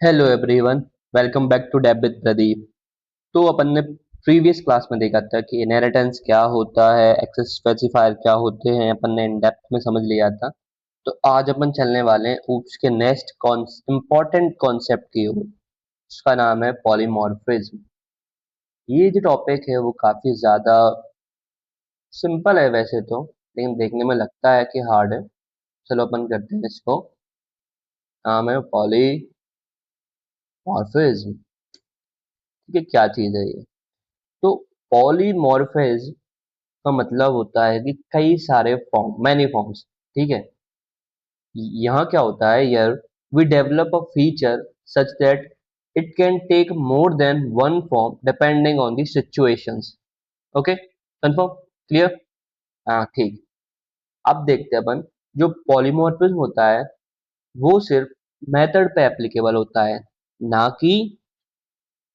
Hello everyone, welcome back to Dev with Pradeep. तो अपन ने प्रीवियस क्लास में देखा था कि इनहेरिटेंस क्या होता है, एक्सेस स्पेसिफायर क्या होते हैं, अपन ने इन डेप्थ में समझ लिया था। तो आज अपन चलने वाले हैं ऊप्स के नेक्स्ट इम्पॉर्टेंट कॉन्सेप्ट की ओर। उसका नाम है पॉलीमॉर्फिज्म। ये जो टॉपिक है वो काफी ज्यादा सिंपल है वैसे तो, लेकिन देखने में लगता है कि हार्ड है। चलो अपन करते हैं इसको। नाम है पॉलीमॉर्फिज्म। ठीक है, क्या चीज है ये? तो पॉलीमॉर्फिज्म का मतलब होता है कि कई सारे फॉर्म, मैनी फॉर्म्स। ठीक है। यहाँ क्या होता है यार, we develop a feature such that it can take more than one form depending on the situations. Okay, confirm? Clear? हाँ, ठीक। अब देखते हैं अपन, जो पॉलीमॉर्फिज्म होता है वो सिर्फ मेथड पे एप्लीकेबल होता है, ना कि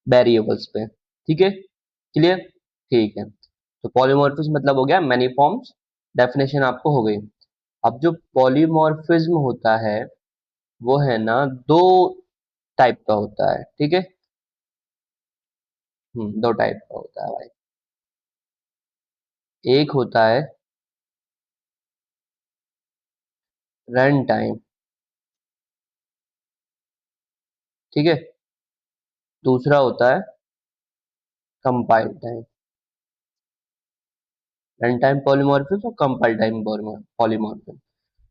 वेरिएबल्स पे। ठीक है, क्लियर? ठीक है। तो पॉलीमॉर्फिज्म मतलब हो गया मैनी फॉर्म्स। डेफिनेशन आपको हो गई। अब जो पॉलीमॉर्फिज्म होता है वो है ना, दो टाइप का होता है। ठीक है। दो टाइप का होता है भाई। एक होता है रन टाइम। ठीक है। दूसरा होता है compile time. Run time polymorphism और कंपाइल टाइम पॉलीमॉर्फिज्म।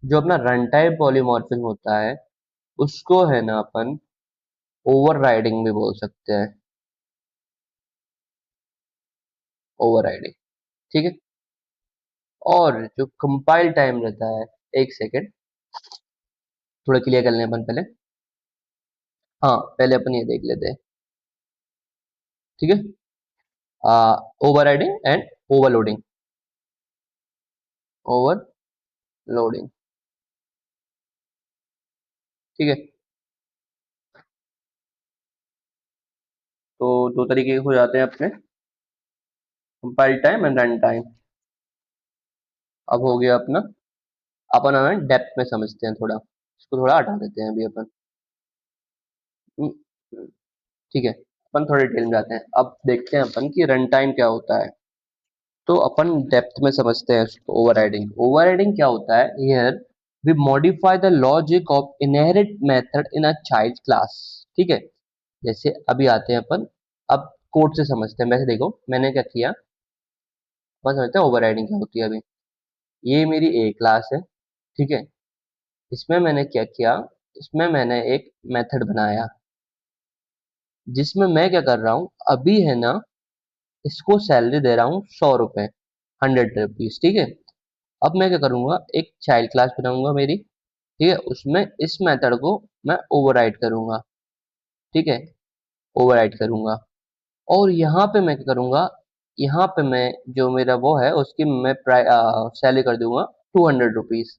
जो अपना रन टाइम पॉलीमॉर्फिज्म होता है उसको है ना अपन ओवरराइडिंग भी बोल सकते हैं। ओवरराइडिंग। ठीक है। और जो कंपाइल टाइम रहता है, एक सेकेंड, थोड़ा क्लियर कर लें अपन पहले। हाँ, पहले अपन ये देख लेते हैं। ठीक है। Overriding and overloading. ओवरलोडिंग। ठीक है। तो दो तरीके के हो जाते हैं अपने, compile time and run time. अब हो गया अपना। अपन हमें डेप्थ में समझते हैं थोड़ा, इसको थोड़ा हटा देते हैं अभी अपन। हम्म, ठीक है। अपन थोड़े डिटेल में जाते हैं, अब देखते हैं अपन कि रन टाइम क्या होता है। तो अपन डेप्थ में समझते हैं उसको। ओवरराइडिंग, ओवरराइडिंग क्या होता है? Here we modify the logic of inherit method in a child class. ठीक है। जैसे अभी आते हैं अपन, अब कोड से समझते हैं। वैसे देखो मैंने क्या किया, अपन समझते हैं ओवरराइडिंग क्या होती है अभी। ये मेरी ए क्लास है। ठीक है। इसमें मैंने क्या किया, इसमें मैंने एक मेथड बनाया जिसमें मैं क्या कर रहा हूँ अभी है ना, इसको सैलरी दे रहा हूँ 100 रुपए, 100 रुपीज। ठीक है। अब मैं क्या करूंगा, एक चाइल्ड क्लास बनाऊंगा मेरी। ठीक है। उसमें इस मेथड को मैं ओवरराइड करूंगा। ठीक है। ओवरराइड करूंगा। और यहाँ पे मैं क्या करूंगा, यहाँ पे मैं जो मेरा वो है उसकी मैं सैलरी कर दूंगा 200 रुपीज।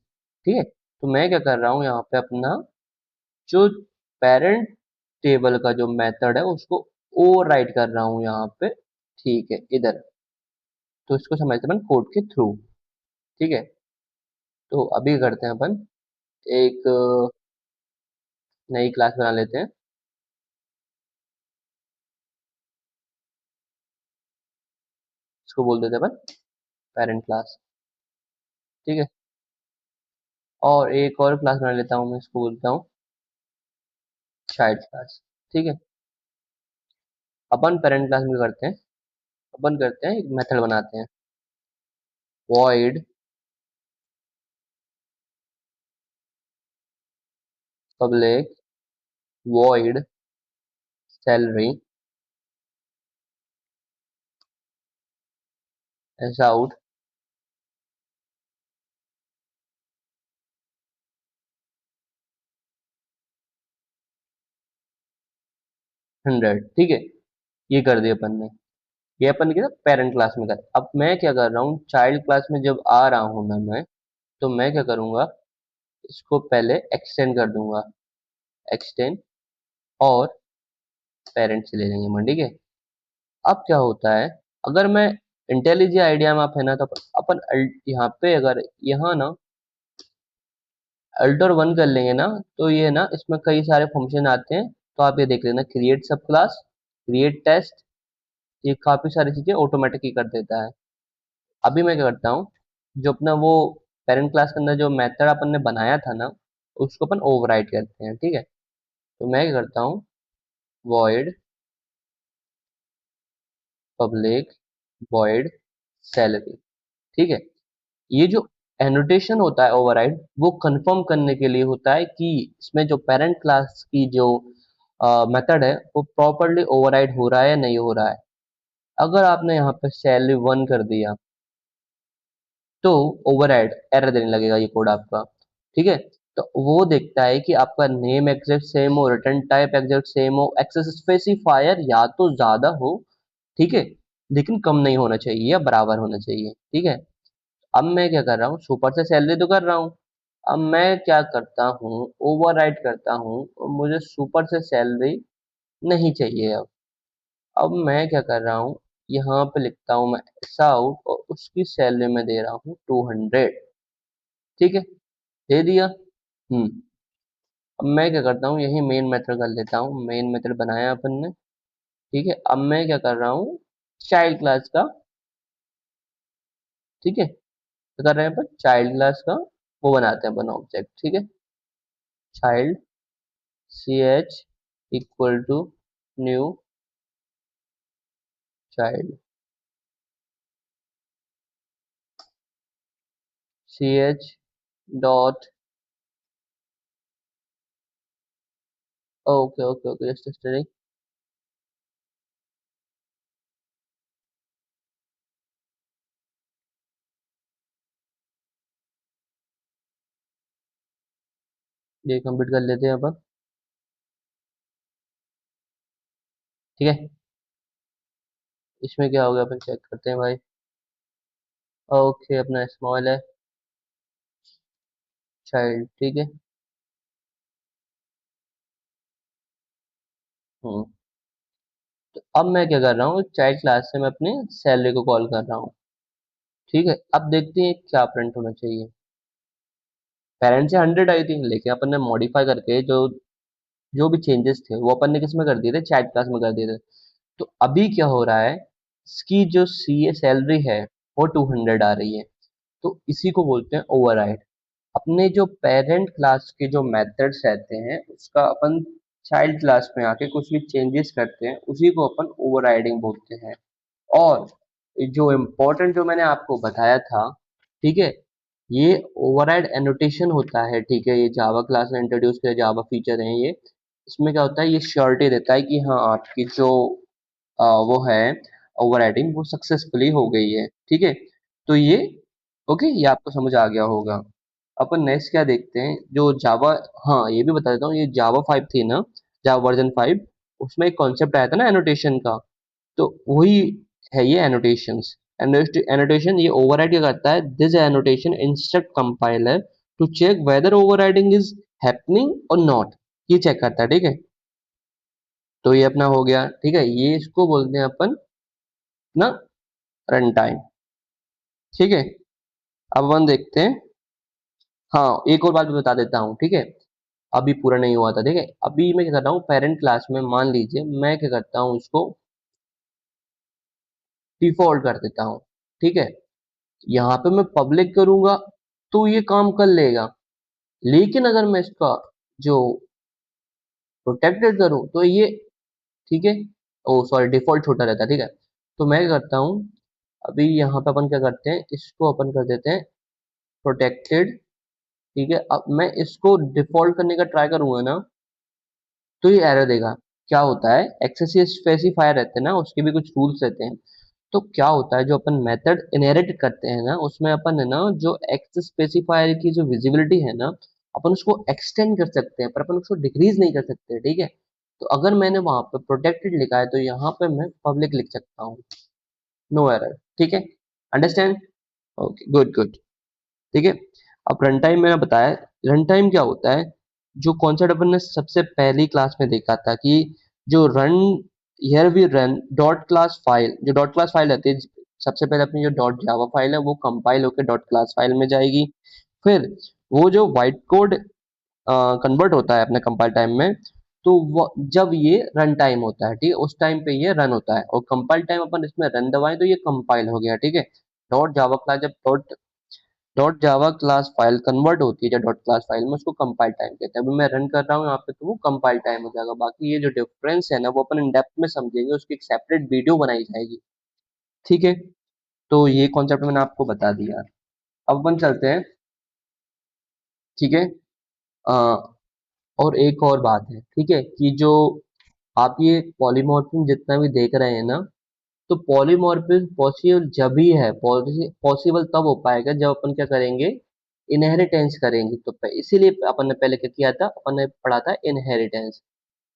ठीक है। तो मैं क्या कर रहा हूँ यहाँ पे, अपना जो पेरेंट टेबल का जो मेथड है उसको ओवरराइड कर रहा हूँ यहाँ पे। ठीक है, इधर। तो इसको समझते हैं अपन कोड के थ्रू। ठीक है। तो अभी करते हैं अपन, एक नई क्लास बना लेते हैं। इसको बोल देते हैं अपन पेरेंट क्लास। ठीक है। और एक और क्लास बना लेता हूँ, मैं इसको बोलता हूँ चाइल्ड क्लास। ठीक है। अपन पेरेंट क्लास में करते हैं, अपन करते हैं एक मेथड बनाते हैं, void public void salary as out 100। ठीक है। ये कर दिया अपन ने। ये अपन ने किया पेरेंट क्लास में कर। अब मैं क्या कर रहा हूँ, चाइल्ड क्लास में जब आ रहा हूँ ना मैं, तो मैं क्या करूंगा, इसको पहले एक्सटेंड कर दूंगा, एक्सटेंड, और पेरेंट से ले लेंगे मन। ठीक है। अब क्या होता है, अगर मैं इंटेलिजेंट आइडिया में आप है ना, तो अपन यहाँ पे अगर यहाँ ना अल्टर वन कर लेंगे ना, तो ये ना इसमें कई सारे फंक्शन आते हैं तो आप ये देख लेना, क्रिएट सब क्लास, क्रिएट टेस्ट, ये काफी सारी चीजें ऑटोमेटिक ही कर देता है। अभी मैं क्या करता हूँ, जो अपना वो पेरेंट क्लास के अंदर जो मेथड अपन ने बनाया था ना, उसको अपन ओवरराइड करते हैं, ठीक है। तो मैं क्या करता हूँ, वॉइड पब्लिक वॉइड सैलरी, ठीक है। ये जो एनोटेशन होता है ओवरराइड, वो कंफर्म करने के लिए होता है कि इसमें जो पेरेंट क्लास की जो मेथड है वो प्रॉपरली ओवरराइड हो रहा है या नहीं हो रहा है। अगर आपने यहाँ पे सैलरी 1 कर दिया तो ओवरराइड एरर देने लगेगा ये कोड आपका, ठीक है। तो वो देखता है कि आपका नेम एग्जैक्ट सेम हो, रिटर्न टाइप एग्जैक्ट सेम हो, एक्सेस स्पेसिफायर या तो ज्यादा हो, ठीक है, लेकिन कम नहीं होना चाहिए या बराबर होना चाहिए, ठीक है। अब मैं क्या कर रहा हूँ, सुपर से सैलरी तो कर रहा हूँ, अब मैं क्या करता हूँ, ओवरराइड करता हूँ, और मुझे सुपर से सैलरी नहीं चाहिए। अब मैं क्या कर रहा हूँ, यहाँ पे लिखता हूँ मैं आउट और उसकी सैलरी में दे रहा हूँ 200, ठीक है, दे दिया। अब मैं क्या करता हूँ, यही मेन मेथड कर लेता हूँ, मेन मेथड बनाया अपन ने, ठीक है। अब मैं क्या कर रहा हूँ, चाइल्ड क्लास का, ठीक है, क्या कर रहे हैं अपन, चाइल्ड क्लास का वो बनाते हैं अपन ऑब्जेक्ट, ठीक है। Child C H equal to new child, C H dot, okay okay okay, just ये कंप्लीट कर लेते हैं अपन, ठीक है। इसमें क्या हो गया अपन चेक करते हैं भाई। ओके, अपना स्मॉल है, चाइल्ड, ठीक है। हम्म। तो अब मैं क्या कर रहा हूँ, चाइल्ड क्लास से मैं अपने सैलरी को कॉल कर रहा हूँ, ठीक है। अब देखते हैं क्या प्रिंट होना चाहिए। पेरेंट से 100 आई थी, लेकिन अपन ने मॉडिफाई करके जो जो भी चेंजेस थे वो अपन ने किस में कर दिए थे, चाइल्ड क्लास में कर दिए थे। तो अभी क्या हो रहा है, इसकी जो सी ए सैलरी है वो 200 आ रही है, तो इसी को बोलते हैं ओवरराइड। अपने जो पेरेंट क्लास के जो मेथड्स रहते हैं उसका अपन चाइल्ड क्लास में आके कुछ भी चेंजेस करते हैं, उसी को अपन ओवरराइडिंग बोलते हैं। और जो इम्पोर्टेंट जो मैंने आपको बताया था, ठीक है, ये ओवरराइड एनोटेशन होता है, ठीक है। ये जावा क्लास ने इंट्रोड्यूस किया, जावा फीचर है ये। इसमें क्या होता है, ये श्योरिटी देता है कि हाँ आपकी जो वो है ओवरराइडिंग वो सक्सेसफुली हो गई है, ठीक है। तो ये ओके, ये आपको समझ आ गया होगा। अपन नेक्स्ट क्या देखते हैं, जो जावा, हाँ ये भी बता देता हूँ, ये जावा 5 थी ना, जावा वर्जन 5, उसमें एक कॉन्सेप्ट आया था ना एनोटेशन का, तो वही है ये एनोटेशंस। एनोटेशन ये ओवरराइड क्या करता है, this annotation instruct compiler to check whether overriding is happening और नॉट, ये चेक करता है, ठीक है। तो ये अपना हो गया, ठीक है, ये इसको बोलते हैं अपन ना रन टाइम, ठीक है। अब अपन देखते हैं, हाँ एक और बात भी बता देता हूँ, ठीक है, अभी पूरा नहीं हुआ था, ठीक है। अभी मैं क्या कर रहा हूँ, पेरेंट क्लास में मान लीजिए मैं क्या करता हूँ, उसको डिफॉल्ट कर देता हूँ, ठीक है। यहाँ पे मैं पब्लिक करूंगा तो ये काम कर लेगा, लेकिन अगर मैं इसका जो प्रोटेक्टेड करूँ तो ये, ठीक है, ओ सॉरी डिफॉल्ट छोटा रहता है, ठीक है। तो मैं क्या करता हूँ, अभी यहाँ पे अपन क्या करते हैं, इसको अपन कर देते हैं प्रोटेक्टेड, ठीक है। अब मैं इसको डिफॉल्ट करने का ट्राई करूंगा ना, तो ये एरर देगा। क्या होता है, एक्सेसिव स्पेसिफायर रहते हैं ना, उसके भी कुछ रूल्स रहते हैं। तो क्या होता है, जो अपन मेथड इनहेरिट करते हैं ना, उसमें अपन है ना जो एक्सेस स्पेसिफायर की जो विजिबिलिटी है ना, अपन उसको एक्सटेंड कर सकते हैं, पर अपन उसको डिक्रीज नहीं कर सकते, ठीक है। तो अगर मैंने वहां पे प्रोटेक्टेड लिखा है तो यहाँ पे मैं पब्लिक लिख सकता हूँ, नो एरर, ठीक है। अंडरस्टैंड, ओके गुड गुड, ठीक है। अब रन टाइम मैंने बताया, रन टाइम क्या होता है, जो कॉन्सेप्ट अपन ने सबसे पहली क्लास में देखा था कि जो run, here we run dot class file, जो डॉट क्लास फाइल रहती है, सबसे पहले अपनी जो डॉट जावा फाइल है वो कंपाइल होकर डॉट क्लास फाइल में जाएगी। फिर वो जो वाइट कोड कन्वर्ट होता है अपने कंपाइल टाइम में, तो वो जब ये रन टाइम होता है, ठीक है, उस टाइम पे ये रन होता है, और कंपाइल टाइम अपन इसमें रन दबाएं तो ये कंपाइल हो गया, ठीक है। डॉट जावा क्लास जब dot Java class file convert होती है जब डॉट क्लास फाइल में, उसको कंपाइल टाइम कहते हैं। अभी मैं रन कर रहा हूँ यहाँ पे तो वो कंपाइल टाइम हो जाएगा। बाकी ये जो डिफरेंस है ना वो अपन इन डेप्थ में समझेंगे, उसकी एक सेपरेट वीडियो बनाई जाएगी, ठीक है। तो ये कॉन्सेप्ट मैंने आपको बता दिया। अब अपन चलते हैं, ठीक है। अ, और एक और बात है, ठीक है, कि जो आप ये पॉलीमॉर्फिज्म जितना भी देख रहे हैं ना, तो पॉलीमॉर्फिज्म पॉसिबल जब ही है, पॉसिबल तब हो पाएगा जब अपन क्या करेंगे, इनहेरिटेंस करेंगे। तो इसीलिए अपन ने पहले क्या किया था, अपन ने पढ़ा था इनहेरिटेंस।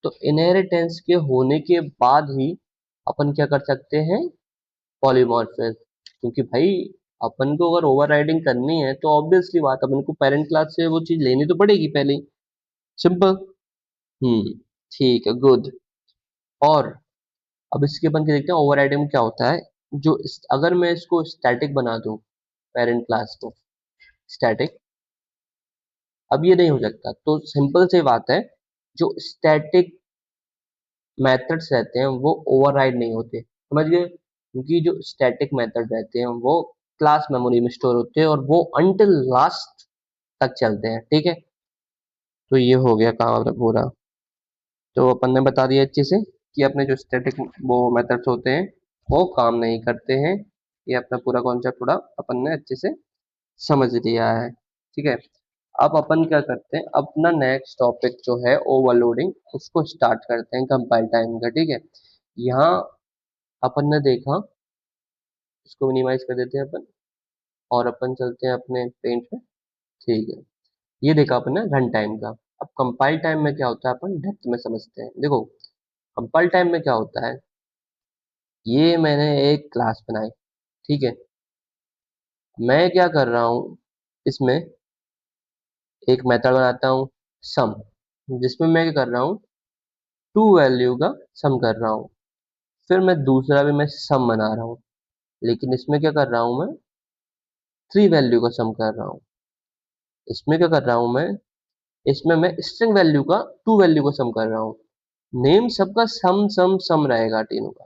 तो इनहेरिटेंस के होने के बाद ही अपन क्या कर सकते हैं, पॉलीमॉर्फिज्म। क्योंकि भाई अपन को अगर ओवरराइडिंग करनी है तो ऑब्वियसली बात, अपन को पेरेंट क्लास से वो चीज लेनी तो पड़ेगी पहले ही। सिंपल। हम्म। ठीक है, गुड। और अब इसके अपन के देखते हैं ओवरराइडिंग में क्या होता है। अगर मैं इसको स्टैटिक बना दूं, पेरेंट क्लास को स्टैटिक, अब ये नहीं हो सकता। तो सिंपल सी बात है, जो स्टैटिक मेथड्स रहते हैं वो ओवरराइड नहीं होते, समझ गए। क्योंकि जो स्टैटिक मेथड रहते हैं वो क्लास मेमोरी में स्टोर होते हैं और वो अनटिल लास्ट तक चलते हैं, ठीक है। तो ये हो गया काम पूरा। तो अपन ने बता दिया अच्छे से कि अपने जो स्टैटिक वो मेथड्स होते हैं वो काम नहीं करते हैं। ये अपना पूरा कॉन्सेप्ट थोड़ा अपन ने अच्छे से समझ लिया है, ठीक है। अब अपन क्या करते हैं, अपना नेक्स्ट टॉपिक जो है ओवरलोडिंग, उसको स्टार्ट करते हैं कंपाइल टाइम का, ठीक है। यहाँ अपन ने देखा, इसको मिनिमाइज कर देते हैं अपन, और अपन चलते हैं अपने पेंट में, ठीक है। ये देखा अपन ने रन टाइम का। अब कंपाइल टाइम में क्या होता है अपन डेप्थ में समझते हैं। देखो, कंपाइल टाइम में क्या होता है, ये मैंने एक क्लास बनाई, ठीक है। मैं क्या कर रहा हूँ, इसमें एक मेथड बनाता हूँ सम, जिसमें मैं क्या कर रहा हूँ, टू वैल्यू का सम कर रहा हूँ। फिर मैं दूसरा भी मैं सम बना रहा हूँ, लेकिन इसमें क्या कर रहा हूँ मैं, थ्री वैल्यू का सम कर रहा हूँ। इसमें क्या कर रहा हूँ मैं, इसमें मैं स्ट्रिंग वैल्यू का टू वैल्यू का सम कर रहा हूँ। नेम सबका सम सम सम रहेगा तीनों का,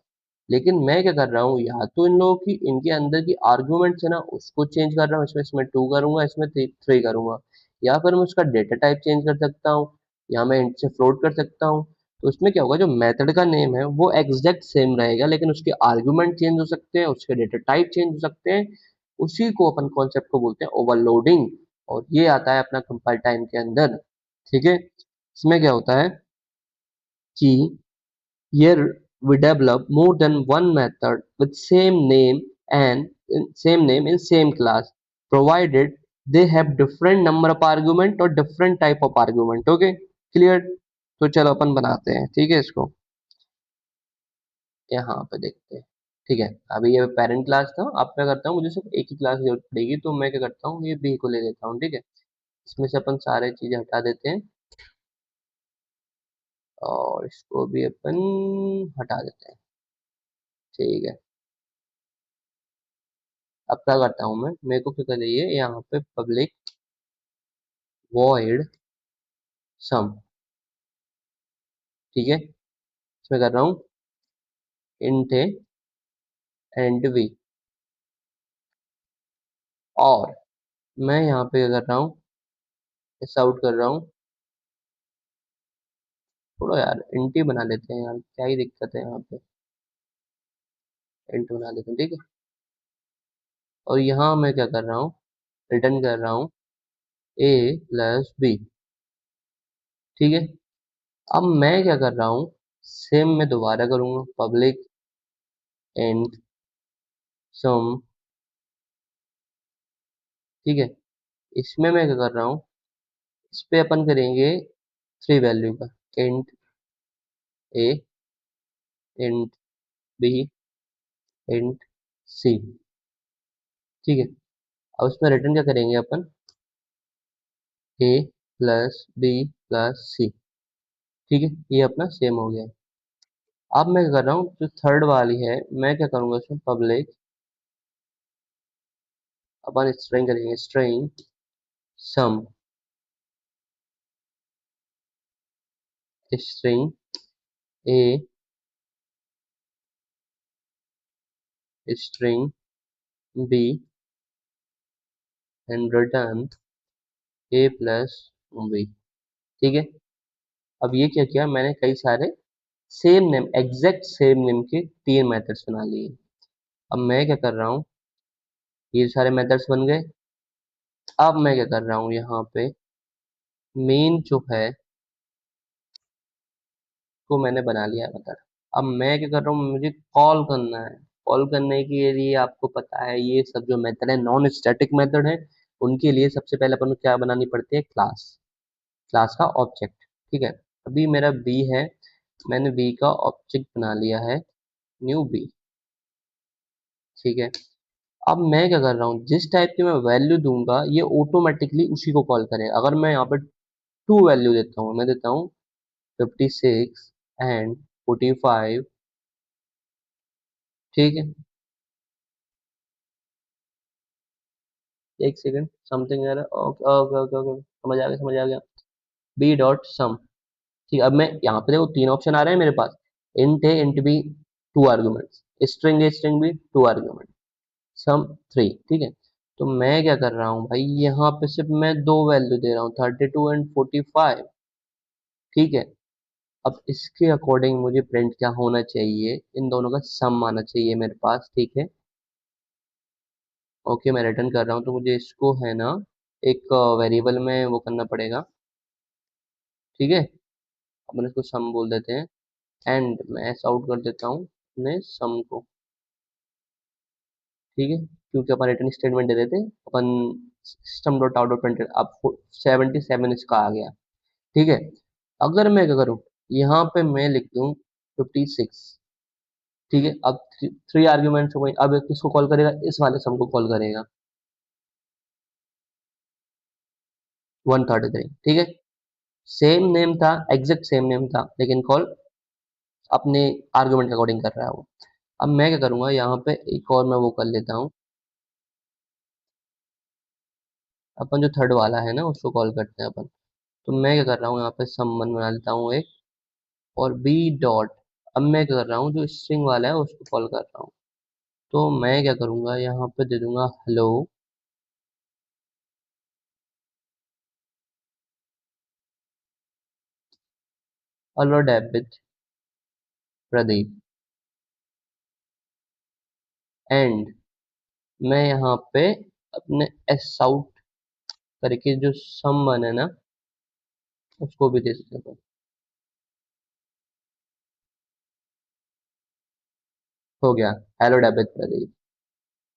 लेकिन मैं क्या कर रहा हूँ, या तो इन लोगों की इनके अंदर की आर्ग्यूमेंट्स है ना उसको चेंज कर रहा हूँ, इसमें इसमें टू करूंगा, इसमें थ्री करूंगा। या फिर मैं उसका डेटा टाइप चेंज कर सकता हूँ, या मैं इंट से फ्लोट कर सकता हूँ। तो उसमें क्या होगा, जो मेथड का नेम है वो एग्जैक्ट सेम रहेगा, लेकिन उसके आर्ग्यूमेंट चेंज हो सकते हैं, उसके डेटा टाइप चेंज हो सकते हैं। उसी को अपन कॉन्सेप्ट को बोलते हैं ओवरलोडिंग, और ये आता है अपना कंपाइल टाइम के अंदर, ठीक है। इसमें क्या होता है कि here we develop more than one method with same name in same class, provided they have different number of argument or different type of argument, okay, clear। तो चलो अपन बनाते हैं, ठीक है, इसको यहाँ पे देखते हैं, ठीक है। अभी ये पेरेंट क्लास था, अब क्या करता हूँ, मुझे सिर्फ एक ही क्लास की जरूरत पड़ेगी, तो मैं क्या करता हूँ, ये बी को ले लेता हूँ, ठीक है। इसमें से अपन सारे चीजें हटा देते हैं, और इसको भी अपन हटा देते हैं, ठीक है। अब क्या करता हूँ मैं, मेरे को क्या चाहिए यहाँ पे, पब्लिक वॉइड सम, ठीक है। इसमें कर रहा हूँ इंट ए एंड वी, और मैं यहाँ पे क्या कर रहा हूँ, इस आउट कर रहा हूँ। थोड़ा यार इंट ही बना लेते हैं यार, क्या ही दिक्कत है यहाँ पे, इंट बना लेते हैं, ठीक है। और यहाँ मैं क्या कर रहा हूँ, रिटर्न कर रहा हूँ ए प्लस बी, ठीक है। अब मैं क्या कर रहा हूँ, सेम मैं दोबारा करूंगा, पब्लिक एंड सम, ठीक है। इसमें मैं क्या कर रहा हूँ, इस पे अपन करेंगे थ्री वैल्यू का, int A, int B, int सी, ठीक है। अब इसमें रिटर्न क्या करेंगे अपन, ए प्लस बी प्लस सी, ठीक है। ये अपना सेम हो गया। अब मैं क्या कर रहा हूँ, जो थर्ड वाली है मैं क्या करूंगा, इसमें पब्लिक, अपन स्ट्रिंग करेंगे, string sum, string A, string B and return A plus B। ठीक है, अब ये क्या किया मैंने, कई सारे same name, exact same name के 3 मेथड्स बना लिए। अब मैं क्या कर रहा हूँ, ये सारे मेथड्स बन गए। अब मैं क्या कर रहा हूँ, यहाँ पे मेन जो है को मैंने बना लिया है मेथड। अब मैं क्या कर रहा हूँ, मुझे कॉल करना है। कॉल करने के लिए आपको पता है ये सब जो मेथड है नॉन स्टैटिक मेथड है, उनके लिए सबसे पहले अपन को क्या बनानी पड़ती है, क्लास, क्लास का ऑब्जेक्ट। ठीक है, अभी मेरा बी है, मैंने बी का ऑब्जेक्ट बना लिया है न्यू बी। ठीक है, अब मैं क्या कर रहा हूँ, जिस टाइप की मैं वैल्यू दूंगा ये ऑटोमेटिकली उसी को कॉल करेगा। अगर मैं यहाँ पे 2 वैल्यू देता हूँ, मैं देता हूँ 56 एंड 45। ठीक है, एक second, something error, okay okay okay okay, समझ आ गया समझ आ गया। बी डॉट सम। ठीक है, अब मैं यहाँ पे देखो 3 ऑप्शन आ रहे हैं मेरे पास, int A int B 2 arguments, string A string B 2 argument, sum 3। ठीक है, तो मैं क्या कर रहा हूँ भाई, यहाँ पे सिर्फ मैं 2 वैल्यू दे रहा हूँ 32 एंड 45। ठीक है, अब इसके अकॉर्डिंग मुझे प्रिंट क्या होना चाहिए, इन दोनों का सम आना चाहिए मेरे पास। ठीक है, ओके मैं रिटर्न कर रहा हूँ, तो मुझे इसको है ना एक वेरिएबल में वो करना पड़ेगा। ठीक है, अपन इसको सम बोल देते हैं, एंड मैं ऐसा आउट कर देता हूँ अपने सम को। ठीक है, क्योंकि अपन रिटर्न स्टेटमेंट दे देते अपन system dot out dot printed, अब 77 इसका आ गया। ठीक है, अगर मैं क्या करूँ, यहाँ पे मैं लिख दूँ 56। ठीक है, अब 3 आर्ग्यूमेंट्स हो गई, अब किसको कॉल करेगा, इस वाले सम को कॉल करेगा 133। ठीक है, सेम नेम था, एग्जैक्ट सेम नेम था, लेकिन कॉल अपने आर्गुमेंट के अकॉर्डिंग कर रहा है वो। अब मैं क्या करूंगा, यहाँ पे एक और मैं वो कर लेता हूँ, अपन जो थर्ड वाला है ना उसको कॉल करते हैं अपन। तो मैं क्या कर रहा हूँ, यहाँ पे सम बना लेता हूँ एक, और बी डॉट, अब मैं क्या कर रहा हूँ, जो स्ट्रिंग वाला है उसको कॉल कर रहा हूँ। तो मैं क्या करूंगा, यहाँ पे दे दूंगा hello, hello David Pradeep, and मैं यहाँ पे अपने एस आउट करके जो सम वन है ना उसको भी दे सकते हैं। हो गया, हेलो डेविड प्रदीप।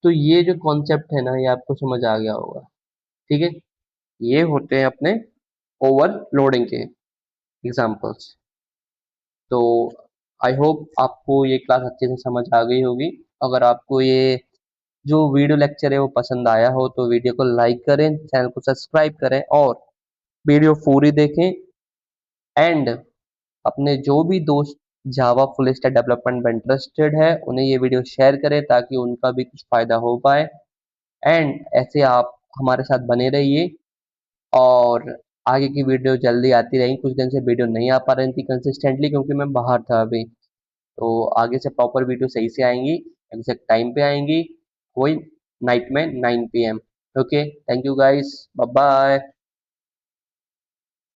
तो ये जो कॉन्सेप्ट है ना ये आपको समझ आ गया होगा। ठीक है, ये होते हैं अपने ओवरलोडिंग के एग्जांपल्स। तो आई होप आपको ये क्लास अच्छे से समझ आ गई होगी। अगर आपको ये जो वीडियो लेक्चर है वो पसंद आया हो तो वीडियो को लाइक करें, चैनल को सब्सक्राइब करें और वीडियो पूरी देखें। एंड अपने जो भी दोस्त जावा फुल स्टैक डेवलपमेंट में इंटरेस्टेड है उन्हें ये वीडियो शेयर करें ताकि उनका भी कुछ फायदा हो पाए। एंड ऐसे आप हमारे साथ बने रहिए, और आगे की वीडियो जल्दी आती रहेंगी। कुछ दिन से वीडियो नहीं आ पा रही थी कंसिस्टेंटली क्योंकि मैं बाहर था अभी, तो आगे से प्रॉपर वीडियो सही से आएंगी, एग्जैक्ट टाइम पे आएंगी, कोई नाइट में 9 PM। Okay, thank you guys, bye bye.